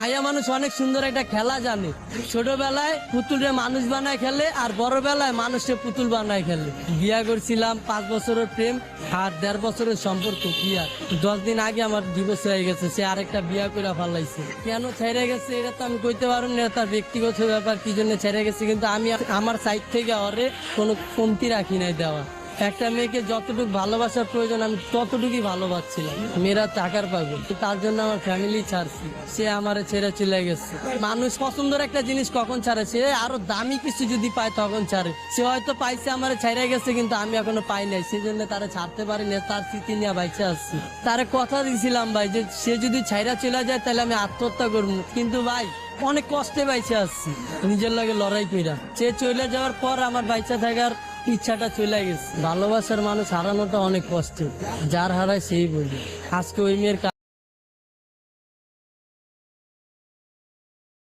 মাইয়া মানুষ অনেক সুন্দর একটা খেলা জানে। ছোটবেলায় পুতুলরে মানুষ বানায় খেলে, আর বড় বেলায় মানুষে পুতুল বানায় খেলে। বিয়া করছিলাম, 5 বছরের প্রেম আর 1.5 বছরের সম্পর্ক। বিয়া 10 দিন আগে আমার ডিভোর্স হয়ে গেছে, সে আরেকটা বিয়া করে ফেলাইছে। কেন ছেড়ে গেছে এটা তো আমি কইতে পারবো না, তার ব্যক্তিগত ব্যাপার, কি জন্য ছেড়ে গেছে। কিন্তু আমি আমার সাইড থেকে ওরে কোনো কমতি রাখি নাই দেওয়া। একটা মেয়েকে যতটুকু ভালোবাসার প্রয়োজন আমি ততটুকুই ভালোবাসছিলাম। মেয়েরা টাকার পাগল, তার জন্য আমার ফ্যামিলি ছাড়ছি, সে আমারে ছেড়ে চলে গেছে। মানুষ পছন্দের একটা জিনিস কখন ছাড়ে, সে আরো দামি কিছু যদি পায় তখন ছাড়ে। সে হয়তো পাইছে আমারে ছেড়ে গেছে, কিন্তু আমি এখনো পাই নাই, সেজন্য তারা ছাড়তে পারি না। তার স্মৃতি নিয়ে বাইচে আসছি। তারে কথা দিয়েছিলাম ভাই যে সে যদি ছাইরা চলে যায় তাহলে আমি আত্মহত্যা করবো, কিন্তু ভাই অনেক কষ্টে বাইচে আসছি নিজের লগে লড়াই কইরা। সে চলে যাওয়ার পর আমার বাইচা থাকার ইচ্ছাটা চলে গেছে। ভালোবাসার মানুষ হারানোটা অনেক কষ্ট, যার হারায় সেই বলি। আজকে ওই মেয়ের